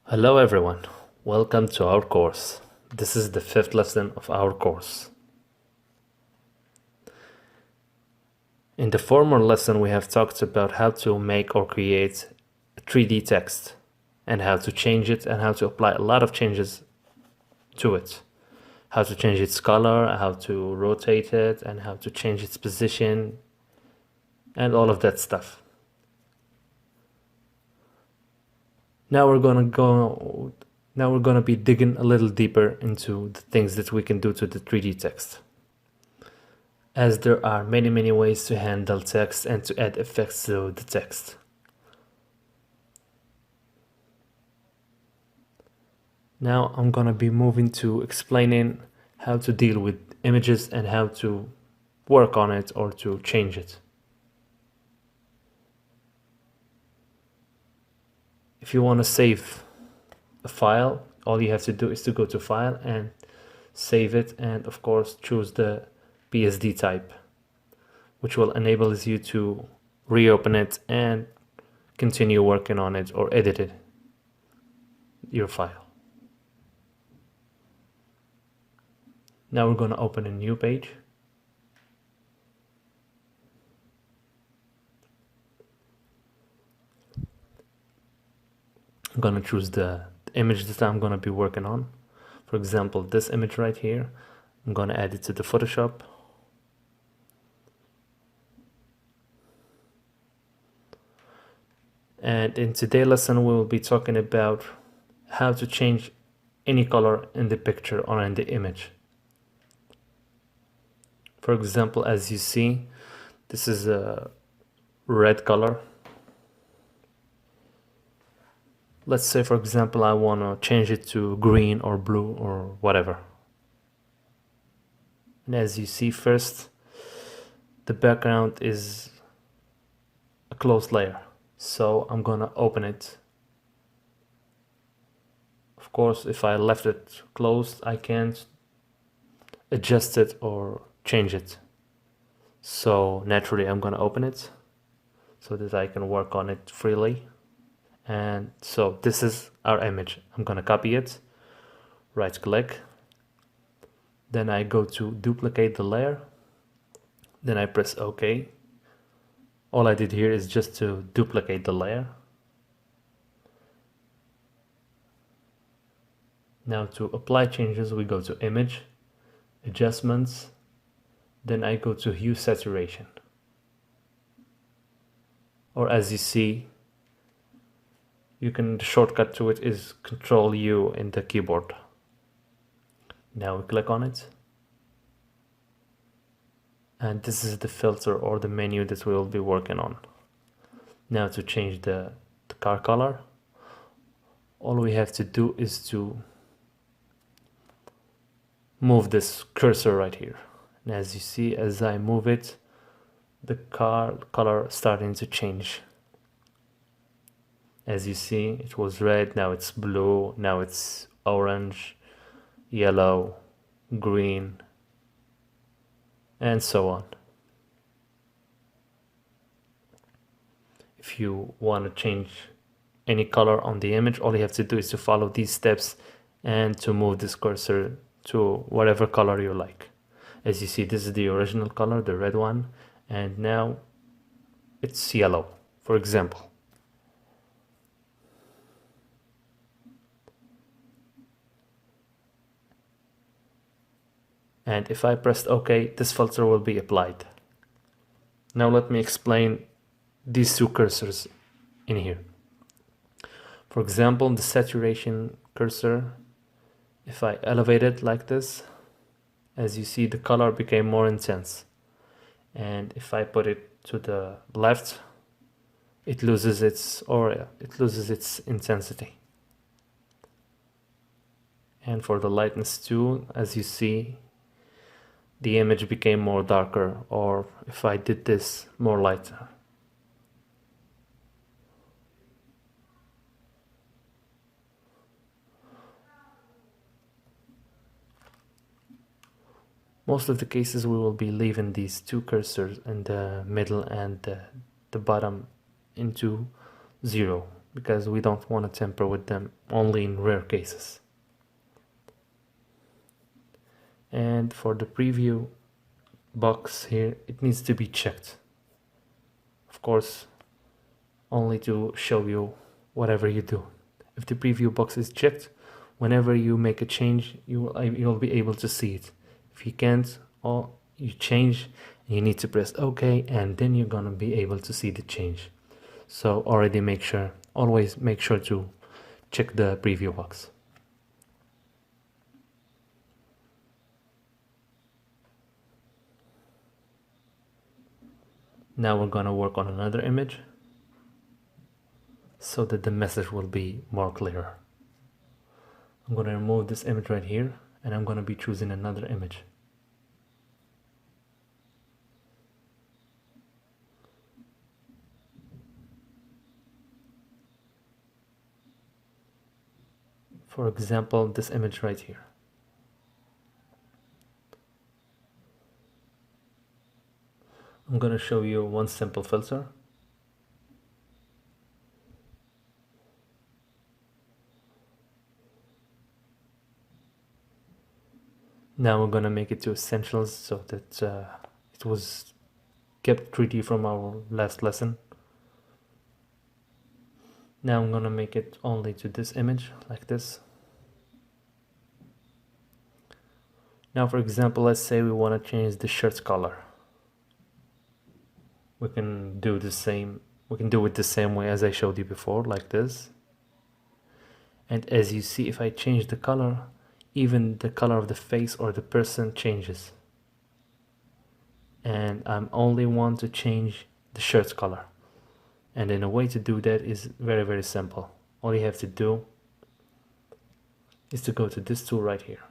Hello everyone, welcome to our course. This is the fifth lesson of our course. In the former lesson we have talked about how to make or create a 3D text and how to change it and how to apply a lot of changes to it. How to change its color, how to rotate it, and how to change its position and all of that stuff. Now we're gonna be digging a little deeper into the things that we can do to the 3D text, as there are many ways to handle text and to add effects to the text. Now I'm gonna be moving to explaining how to deal with images and how to work on it or to change it. If you want to save a file, all you have to do is to go to File and save it, and of course choose the PSD type, which will enable you to reopen it and continue working on it or edit your file. Now we're going to open a new page. I'm going to choose the image that I'm going to be working on. For example, this image right here, I'm going to add it to the Photoshop. And in today's lesson, we will be talking about how to change any color in the picture or in the image. For example, as you see, this is a red color. Let's say, for example, I want to change it to green or blue or whatever. And as you see, first, the background is a closed layer. So I'm gonna open it. Of course, if I left it closed, I can't adjust it or change it. So naturally, I'm gonna open it so that I can work on it freely. And so this is our image. I'm gonna copy it, right click, then I go to duplicate the layer, then I press OK. All I did here is just to duplicate the layer. Now to apply changes, we go to Image, Adjustments, then I go to Hue Saturation. Or as you see, the shortcut to it is Control U in the keyboard. Now we click on it. And this is the filter or the menu that we will be working on. Now to change the car color, all we have to do is to move this cursor right here. And as you see, as I move it, the car color starting to change. As you see, it was red, now it's blue, now it's orange, yellow, green, and so on. If you want to change any color on the image, all you have to do is to follow these steps and to move this cursor to whatever color you like. As you see, this is the original color, the red one, and now it's yellow, for example. And if I pressed OK, this filter will be applied. Now let me explain these two cursors in here. For example, the saturation cursor, if I elevate it like this, as you see, the color became more intense. And if I put it to the left, it loses its aura, it loses its intensity. And for the lightness too, as you see, the image became more darker, or if I did this, more lighter. Most of the cases we will be leaving these two cursors in the middle and the bottom into 0, because we don't want to tamper with them, only in rare cases. And for the preview box here, it needs to be checked. Of course, only to show you whatever you do. If the preview box is checked, whenever you make a change, you'll be able to see it. If you can't, or you change, you need to press OK, and then you're gonna be able to see the change. So always make sure to check the preview box. Now we're gonna work on another image so that the message will be more clearer. I'm gonna remove this image right here, and I'm gonna be choosing another image. For example, this image right here. I'm going to show you one simple filter. Now we're going to make it to essentials so that it was kept 3D from our last lesson. Now I'm going to make it only to this image, like this. Now for example, let's say we want to change the shirt color. We can do it the same way as I showed you before, like this. And as you see, if I change the color, even the color of the face or the person changes. And I'm only want to change the shirt color. And then a way to do that is very, very simple. All you have to do is to go to this tool right here.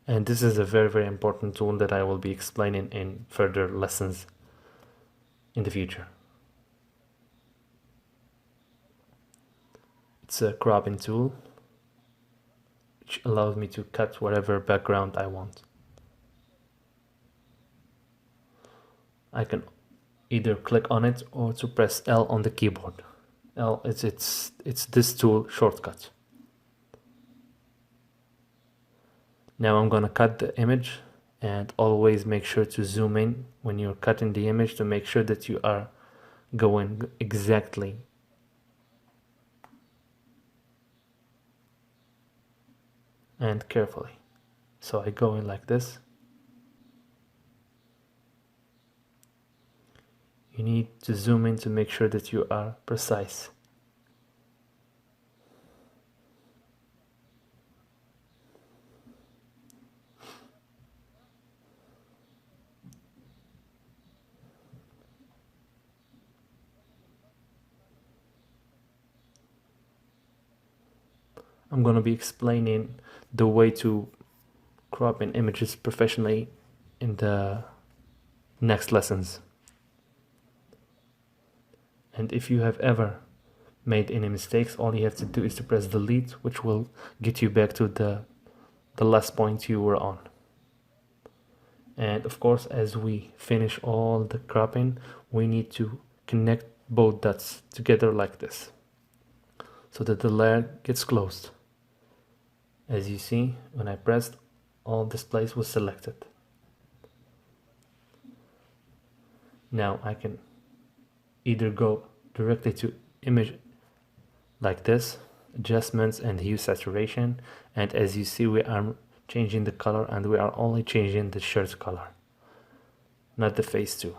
And this is a very, very important tool that I will be explaining in further lessons in the future. It's a cropping tool which allows me to cut whatever background I want. I can either click on it or to press L on the keyboard. L, it's this tool shortcut. Now I'm gonna cut the image, and always make sure to zoom in when you're cutting the image to make sure that you are going exactly and carefully. So I go in like this. You need to zoom in to make sure that you are precise. I'm going to be explaining the way to crop in images professionally in the next lessons. And if you have ever made any mistakes, all you have to do is to press delete, which will get you back to the last point you were on. And of course, as we finish all the cropping, we need to connect both dots together like this so that the layer gets closed. As you see, when I pressed, all displays was selected. Now I can either go directly to image like this, adjustments and hue saturation, and as you see, we are changing the color, and we are only changing the shirt color, not the face too.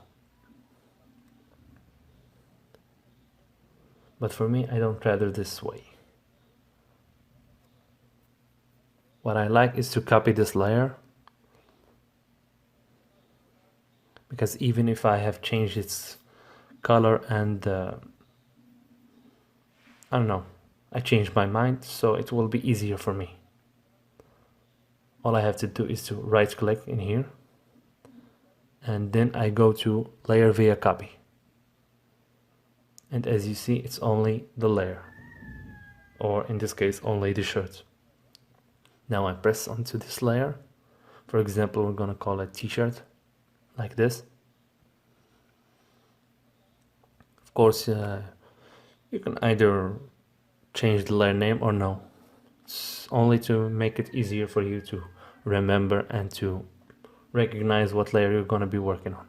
But for me, I don't rather this way. What I like is to copy this layer, because even if I have changed its color and I don't know, I changed my mind, so it will be easier for me. All I have to do is to right click in here, and then I go to layer via copy. And as you see, it's only the layer, or in this case, only the shirt. Now I press onto this layer. For example, we're gonna call it t-shirt, like this. course, you can either change the layer name or no. It's only to make it easier for you to remember and to recognize what layer you're going to be working on.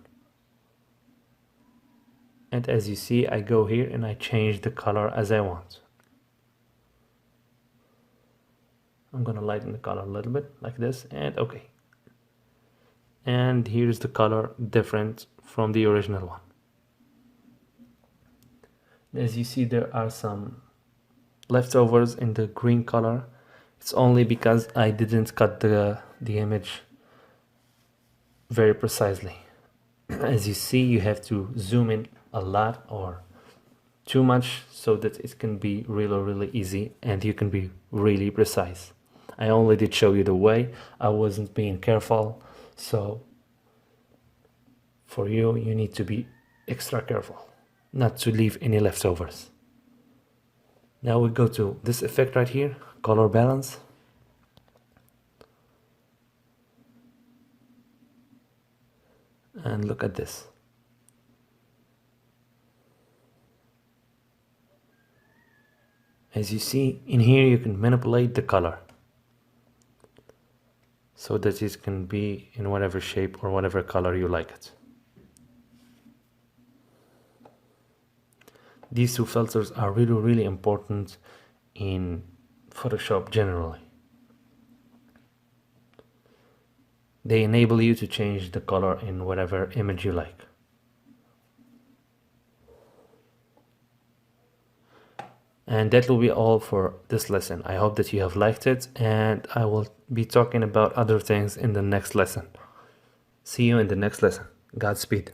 And as you see, I go here and I change the color as I want. I'm going to lighten the color a little bit like this, and okay. And here's the color different from the original one. As you see, there are some leftovers in the green color. It's only because I didn't cut the image very precisely. As you see, you have to zoom in a lot or too much so that it can be really easy and you can be really precise. I only did show you the way. I wasn't being careful, so for you need to be extra careful not to leave any leftovers. Now we go to this effect right here, color balance. And look at this. As you see in here, you can manipulate the color so that it can be in whatever shape or whatever color you like it. These two filters are really important in Photoshop generally. They enable you to change the color in whatever image you like. And that will be all for this lesson. I hope that you have liked it, and I will be talking about other things in the next lesson. See you in the next lesson. Godspeed.